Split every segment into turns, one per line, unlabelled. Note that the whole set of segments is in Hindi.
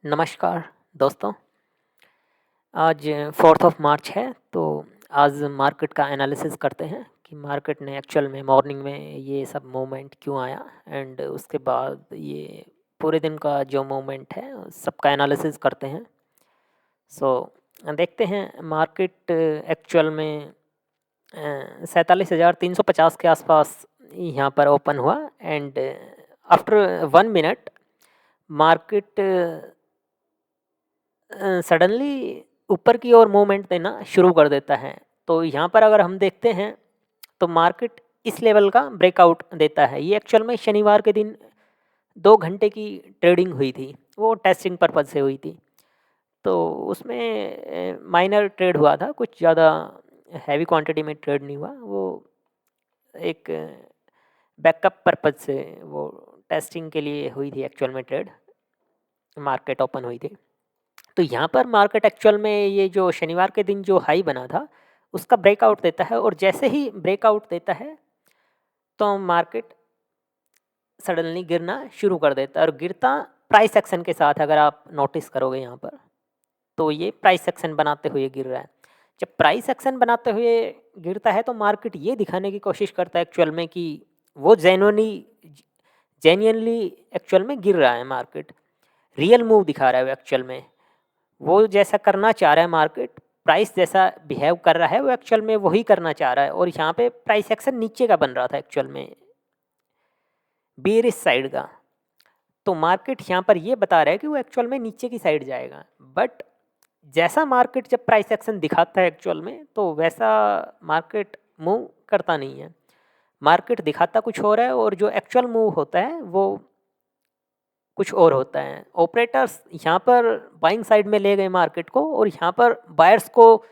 नमस्कार दोस्तों। आज 4th ऑफ मार्च है, तो आज मार्केट का एनालिसिस करते हैं कि मार्केट ने एक्चुअल में मॉर्निंग में ये सब मूवमेंट क्यों आया एंड उसके बाद ये पूरे दिन का जो मूवमेंट है सबका एनालिसिस करते हैं। सो देखते हैं मार्केट एक्चुअल में 47,350 के आसपास यहाँ पर ओपन हुआ and after 1 minute market suddenly ऊपर की ओर मूवमेंट देना शुरू कर देता है। तो यहाँ पर अगर हम देखते हैं तो मार्केट इस लेवल का ब्रेकआउट देता है। ये एक्चुअल में शनिवार के दिन 2 घंटे की ट्रेडिंग हुई थी, वो टेस्टिंग पर्पज़ से हुई थी। तो उसमें माइनर ट्रेड हुआ था, कुछ ज़्यादा हैवी क्वांटिटी में ट्रेड नहीं हुआ। वो एक बैकअप पर्पज़ से वो टेस्टिंग के लिए हुई थी एक्चुअल में ट्रेड, मार्केट ओपन हुई थी। तो यहाँ पर मार्केट एक्चुअल में ये जो शनिवार के दिन जो हाई बना था उसका ब्रेकआउट देता है, और जैसे ही ब्रेकआउट देता है तो मार्केट सडनली गिरना शुरू कर देता है, और गिरता प्राइस एक्शन के साथ। अगर आप नोटिस करोगे यहाँ पर तो ये प्राइस एक्शन बनाते हुए गिर रहा है। जब प्राइस एक्शन बनाते हुए गिरता है तो मार्केट ये दिखाने की कोशिश करता है एक्चुअल में कि वो जेन्युइनली एक्चुअल में गिर रहा है। मार्केट रियल मूव दिखा रहा है वो एक्चुअल में। वो जैसा करना चाह रहा है मार्केट, प्राइस जैसा बिहेव कर रहा है वो एक्चुअल में वही करना चाह रहा है। और यहाँ पे प्राइस एक्शन नीचे का बन रहा था एक्चुअल में, बेरिश साइड का। तो मार्केट यहाँ पर ये बता रहा है कि वो एक्चुअल में नीचे की साइड जाएगा। बट जैसा मार्केट जब प्राइस एक्शन दिखाता है एक्चुअल में, तो वैसा मार्केट मूव करता नहीं है। मार्केट दिखाता कुछ हो रहा है और जो एक्चुअल मूव होता है वो कुछ और होता है। ऑपरेटर्स यहाँ पर बाइंग साइड में ले गए मार्केट को, और यहाँ पर बायर्स को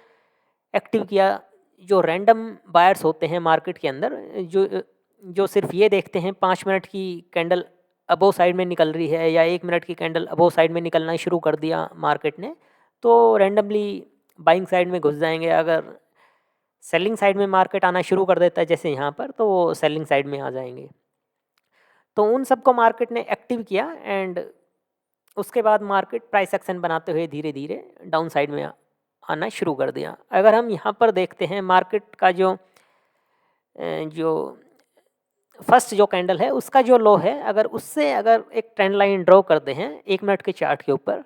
एक्टिव किया। जो रैंडम बायर्स होते हैं मार्केट के अंदर, जो जो सिर्फ ये देखते हैं 5 मिनट की कैंडल अबोव साइड में निकल रही है या 1 मिनट की कैंडल अबोव साइड में निकलना शुरू कर दिया मार्केट ने, तो रैंडमली बाइंग साइड में घुस जाएंगे। अगर सेलिंग साइड में मार्केट आना शुरू कर देता है जैसे यहाँ पर, तो वो सेलिंग साइड में आ जाएंगे। तो उन सबको मार्केट ने एक्टिव किया एंड उसके बाद मार्केट प्राइस एक्शन बनाते हुए धीरे धीरे डाउन साइड में आना शुरू कर दिया। अगर हम यहाँ पर देखते हैं मार्केट का जो फर्स्ट जो कैंडल है उसका जो लो है, अगर उससे अगर एक ट्रेंड लाइन ड्रॉ करते हैं 1 मिनट के चार्ट के ऊपर,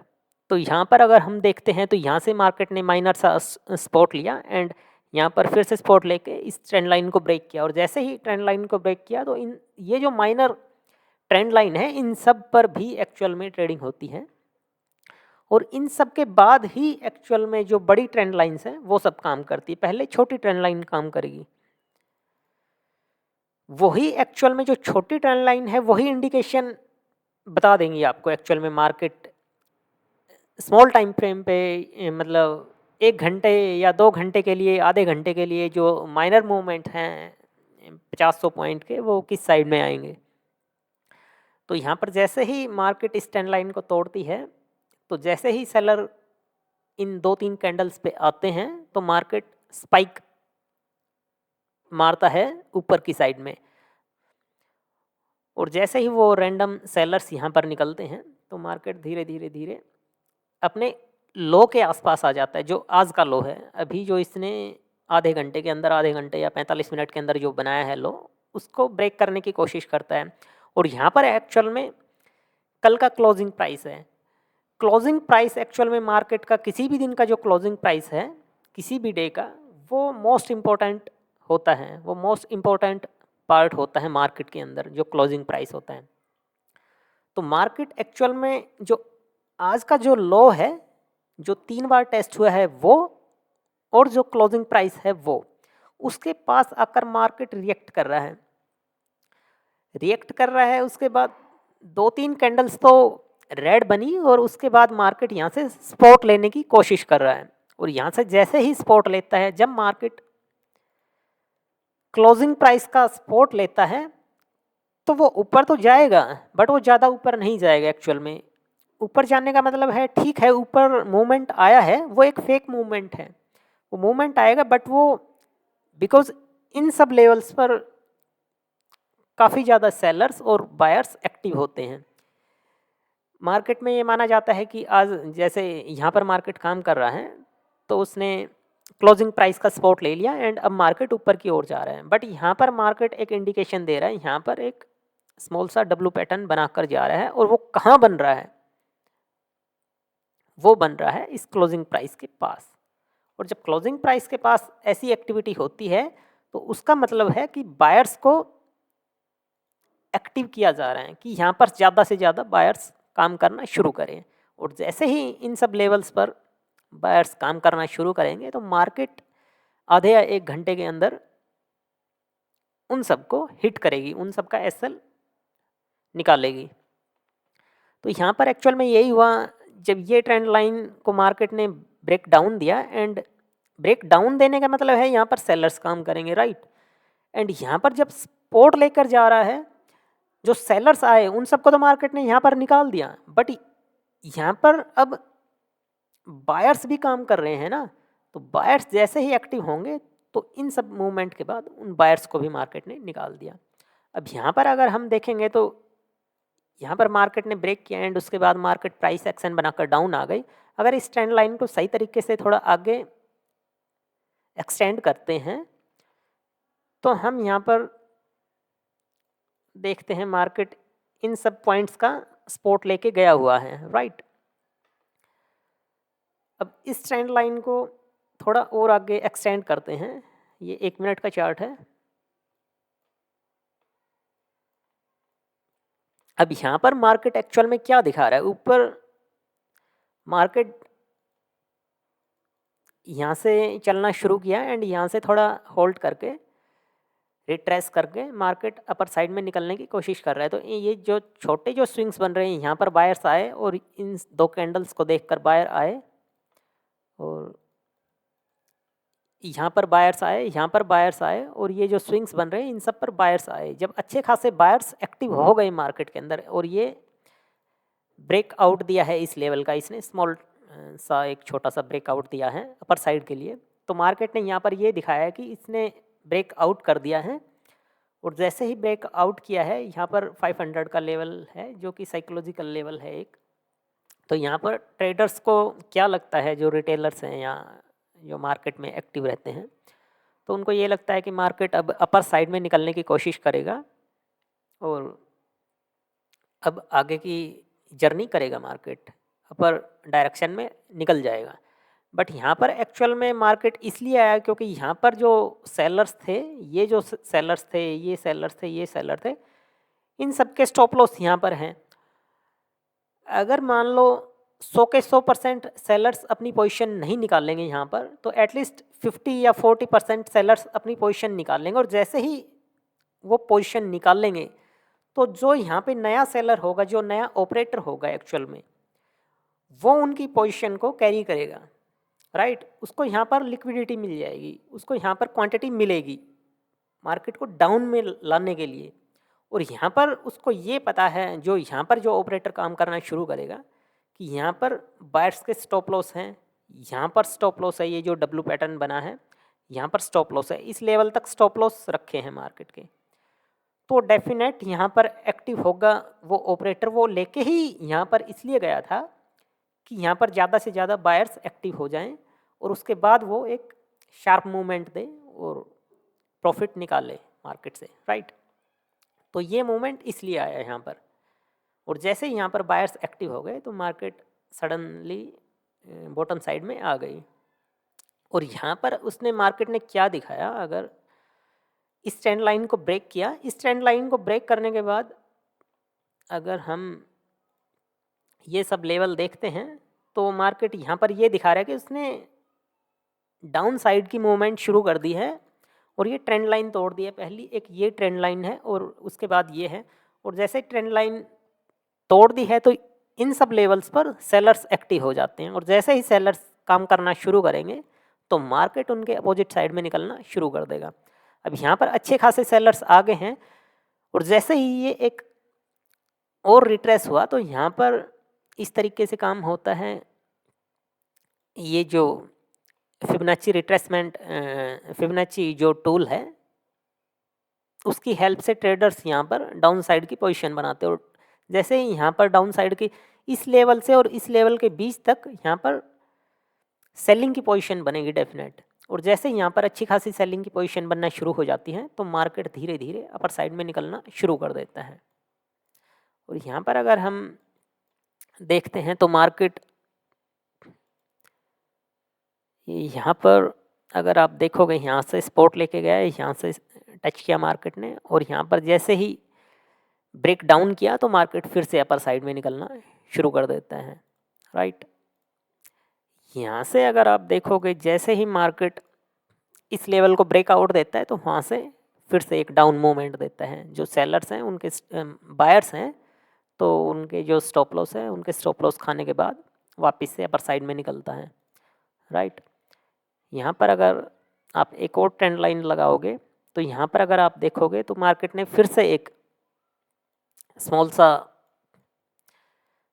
तो यहाँ पर अगर हम देखते हैं तो यहाँ से मार्केट ने माइनर सा स्पॉट लिया एंड यहाँ पर फिर से स्पॉट लेके इस ट्रेंड लाइन को ब्रेक किया। और जैसे ही ट्रेंड लाइन को ब्रेक किया तो ये जो माइनर ट्रेंड लाइन है इन सब पर भी एक्चुअल में ट्रेडिंग होती है, और इन सब के बाद ही एक्चुअल में जो बड़ी ट्रेंड लाइंस हैं वो सब काम करती है। पहले छोटी ट्रेंड लाइन काम करेगी, वही एक्चुअल में जो छोटी ट्रेंड लाइन है वही इंडिकेशन बता देंगी आपको एक्चुअल में मार्केट स्मॉल टाइम फ्रेम पे, मतलब 1 घंटे या 2 घंटे के लिए, आधे घंटे के लिए जो माइनर मूवमेंट हैं 50-100 पॉइंट के, वो किस साइड में आएंगे। तो यहाँ पर जैसे ही मार्केट इस ट्रेंड लाइन को तोड़ती है, तो जैसे ही सेलर इन 2-3 कैंडल्स पे आते हैं तो मार्केट स्पाइक मारता है ऊपर की साइड में। और जैसे ही वो रैंडम सेलर्स यहाँ पर निकलते हैं तो मार्केट धीरे धीरे धीरे अपने लो के आसपास आ जाता है, जो आज का लो है। अभी जो इसने आधे घंटे के अंदर, आधे घंटे या 45 मिनट के अंदर जो बनाया है लो, उसको ब्रेक करने की कोशिश करता है। और यहाँ पर एक्चुअल में कल का क्लोजिंग प्राइस है। क्लोजिंग प्राइस एक्चुअल में मार्केट का किसी भी दिन का जो क्लोजिंग प्राइस है किसी भी डे का, वो मोस्ट इम्पोर्टेंट होता है। वो मोस्ट इम्पोर्टेंट पार्ट होता है मार्केट के अंदर, जो क्लोजिंग प्राइस होता है। तो मार्केट एक्चुअल में जो आज का जो लो है, जो 3 बार टेस्ट हुआ है वो, और जो क्लोजिंग प्राइस है वो, उसके पास आकर मार्केट रिएक्ट कर रहा है। उसके बाद 2-3 कैंडल्स तो रेड बनी, और उसके बाद मार्केट यहाँ से स्पॉट लेने की कोशिश कर रहा है। और यहाँ से जैसे ही स्पॉट लेता है, जब मार्केट क्लोजिंग प्राइस का स्पॉट लेता है, तो वो ऊपर तो जाएगा बट वो ज़्यादा ऊपर नहीं जाएगा। एक्चुअल में ऊपर जाने का मतलब है, ठीक है ऊपर मूवमेंट आया है, वो एक फेक मूवमेंट है। वो मूवमेंट आएगा बट वो बिकॉज इन सब लेवल्स पर काफ़ी ज़्यादा सेलर्स और बायर्स एक्टिव होते हैं। मार्केट में ये माना जाता है कि आज जैसे यहाँ पर मार्केट काम कर रहा है, तो उसने क्लोजिंग प्राइस का सपोर्ट ले लिया एंड अब मार्केट ऊपर की ओर जा रहा है, बट यहाँ पर मार्केट एक इंडिकेशन दे रहा है, यहाँ पर एक स्मॉल सा डब्लू पैटर्न बनाकर जा रहा है, और वो कहाँ बन रहा है, वो बन रहा है इस क्लोजिंग प्राइस के पास। और जब क्लोजिंग प्राइस के पास ऐसी एक्टिविटी होती है, तो उसका मतलब है कि बायर्स को एक्टिव किया जा रहा है, कि यहाँ पर ज़्यादा से ज़्यादा बायर्स काम करना शुरू करें। और जैसे ही इन सब लेवल्स पर बायर्स काम करना शुरू करेंगे, तो मार्केट आधे या 1 घंटे के अंदर उन सबको हिट करेगी, उन सब का एसएल निकालेगी। तो यहाँ पर एक्चुअल में यही हुआ, जब ये ट्रेंड लाइन को मार्केट ने ब्रेक डाउन दिया, एंड ब्रेक डाउन देने का मतलब है यहाँ पर सेलर्स काम करेंगे, राइट। एंड यहाँ पर जब सपोर्ट लेकर जा रहा है, जो सेलर्स आए उन सबको तो मार्केट ने यहाँ पर निकाल दिया, बट यहाँ पर अब बायर्स भी काम कर रहे हैं ना, तो बायर्स जैसे ही एक्टिव होंगे, तो इन सब मूवमेंट के बाद उन बायर्स को भी मार्केट ने निकाल दिया। अब यहाँ पर अगर हम देखेंगे, तो यहाँ पर मार्केट ने ब्रेक किया एंड उसके बाद मार्केट प्राइस एक्शन बनाकर डाउन आ गई। अगर इस ट्रेंड लाइन को सही तरीके से थोड़ा आगे एक्सटेंड करते हैं, तो हम यहाँ पर देखते हैं मार्केट इन सब पॉइंट्स का सपोर्ट लेके गया हुआ है, राइट। अब इस ट्रेंड लाइन को थोड़ा और आगे एक्सटेंड करते हैं, ये 1 मिनट का चार्ट है। अब यहाँ पर मार्केट एक्चुअल में क्या दिखा रहा है, ऊपर मार्केट यहाँ से चलना शुरू किया एंड यहाँ से थोड़ा होल्ड करके रिट्रेस करके मार्केट अपर साइड में निकलने की कोशिश कर रहा है। तो ये जो छोटे जो स्विंग्स बन रहे हैं, यहाँ पर बायर्स आए और इन 2 कैंडल्स को देखकर बायर आए, और यहाँ पर बायर्स आए, यहाँ पर बायर्स आए, और ये जो स्विंग्स बन रहे हैं इन सब पर बायर्स आए। जब अच्छे खासे बायर्स एक्टिव हो गए मार्केट के अंदर, और ये ब्रेकआउट दिया है इस लेवल का, इसने स्मॉल सा एक छोटा सा ब्रेकआउट दिया है अपर साइड के लिए, तो मार्केट ने यहाँ पर ये दिखाया है कि इसने ब्रेकआउट कर दिया है। और जैसे ही ब्रेकआउट किया है, यहाँ पर 500 का लेवल है जो कि साइकोलॉजिकल लेवल है एक। तो यहाँ पर ट्रेडर्स को क्या लगता है, जो रिटेलर्स हैं यहाँ जो मार्केट में एक्टिव रहते हैं, तो उनको ये लगता है कि मार्केट अब अपर साइड में निकलने की कोशिश करेगा और अब आगे की जर्नी करेगा, मार्केट अपर डायरेक्शन में निकल जाएगा। बट यहाँ पर एक्चुअल में मार्केट इसलिए आया क्योंकि यहाँ पर जो सेलर्स थे, ये जो सेलर्स थे, ये सेलर्स थे, ये सेलर थे, इन सब के स्टॉप लॉस यहाँ पर हैं। अगर मान लो 100 के 100% सेलर्स अपनी पोजीशन नहीं निकालेंगे यहाँ पर, तो एटलीस्ट 50 या 40% सेलर्स अपनी पोजीशन निकाल लेंगे। और जैसे ही वो पोजीशन निकाल लेंगे, तो जो यहाँ पे नया सेलर होगा, जो नया ऑपरेटर होगा एक्चुअल में, वो उनकी पोजीशन को कैरी करेगा, राइट। उसको यहाँ पर लिक्विडिटी मिल जाएगी, उसको यहाँ पर क्वांटिटी मिलेगी मार्केट को डाउन में लाने के लिए। और यहाँ पर उसको ये पता है, जो यहाँ पर जो ऑपरेटर काम करना शुरू करेगा, कि यहाँ पर बायर्स के स्टॉप लॉस हैं, यहाँ पर स्टॉप लॉस है, ये जो डब्लू पैटर्न बना है यहाँ पर स्टॉप लॉस है, इस लेवल तक स्टॉप लॉस रखे हैं मार्केट के, तो डेफिनेट यहाँ पर एक्टिव होगा वो ऑपरेटर। वो लेके ही यहाँ पर इसलिए गया था कि यहाँ पर ज़्यादा से ज़्यादा बायर्स एक्टिव हो जाएं और उसके बाद वो एक शार्प मूवमेंट दे और प्रॉफिट निकाले मार्केट से, राइट। तो ये मूवमेंट इसलिए आया यहाँ पर, और जैसे ही यहाँ पर बायर्स एक्टिव हो गए, तो मार्केट सडनली बॉटम साइड में आ गई। और यहाँ पर उसने मार्केट ने क्या दिखाया, अगर इस ट्रेंड लाइन को ब्रेक किया, इस ट्रेंड लाइन को ब्रेक करने के बाद अगर हम ये सब लेवल देखते हैं, तो मार्केट यहाँ पर ये दिखा रहा है कि उसने डाउन साइड की मूवमेंट शुरू कर दी है और ये ट्रेंड लाइन तोड़ दी है। पहली एक ये ट्रेंड लाइन है और उसके बाद ये है, और जैसे ट्रेंड लाइन तोड़ दी है, तो इन सब लेवल्स पर सेलर्स एक्टिव हो जाते हैं, और जैसे ही सेलर्स काम करना शुरू करेंगे, तो मार्केट उनके अपोजिट साइड में निकलना शुरू कर देगा। अब यहाँ पर अच्छे खासे सेलर्स आ गए हैं, और जैसे ही ये एक और रिट्रेस हुआ, तो यहाँ पर इस तरीके से काम होता है। ये जो फिबोनाची रिट्रेसमेंट, फिबोनाची जो टूल है, उसकी हेल्प से ट्रेडर्स यहाँ पर डाउन साइड की पोजीशन बनाते हैं, और जैसे ही यहाँ पर डाउन साइड की इस लेवल से और इस लेवल के बीच तक यहाँ पर सेलिंग की पोजीशन बनेगी डेफिनेट। और जैसे यहाँ पर अच्छी खासी सेलिंग की पोजीशन बनना शुरू हो जाती है तो मार्केट धीरे धीरे अपर साइड में निकलना शुरू कर देता है। और यहाँ पर अगर हम देखते हैं तो मार्केट यहाँ पर अगर आप देखोगे यहाँ से सपोर्ट लेके गया है, यहाँ से टच किया मार्केट ने और यहाँ पर जैसे ही ब्रेक डाउन किया तो मार्केट फिर से अपर साइड में निकलना शुरू कर देता है, राइट। यहाँ से अगर आप देखोगे जैसे ही मार्केट इस लेवल को ब्रेकआउट देता है तो वहाँ से फिर से एक डाउन मूवमेंट देता है। जो सेलर्स हैं उनके बायर्स हैं तो उनके जो स्टॉप लॉस है उनके स्टॉप लॉस खाने के बाद वापस से अपर साइड में निकलता है, राइट। यहाँ पर अगर आप एक और ट्रेंड लाइन लगाओगे तो यहाँ पर अगर आप देखोगे तो मार्केट ने फिर से एक स्मॉल सा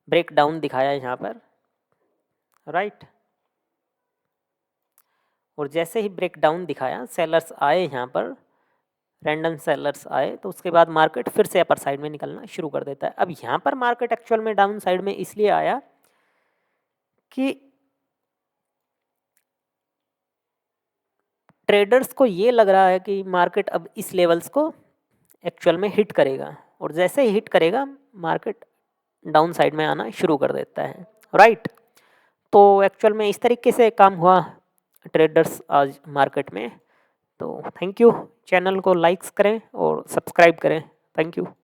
ब्रेक डाउन दिखाया यहाँ पर, राइट। और जैसे ही ब्रेक डाउन दिखाया सेलर्स आए यहाँ पर, रैंडम सेलर्स आए तो उसके बाद मार्केट फिर से अपर साइड में निकलना शुरू कर देता है। अब यहाँ पर मार्केट एक्चुअल में डाउन साइड में इसलिए आया कि ट्रेडर्स को ये लग रहा है कि मार्केट अब इस लेवल्स को एक्चुअल में हिट करेगा और जैसे ही हिट करेगा मार्केट डाउन साइड में आना शुरू कर देता है, राइट। तो एक्चुअल में इस तरीके से काम हुआ ट्रेडर्स आज मार्केट में। तो थैंक यू, चैनल को लाइक्स करें और सब्सक्राइब करें, थैंक यू।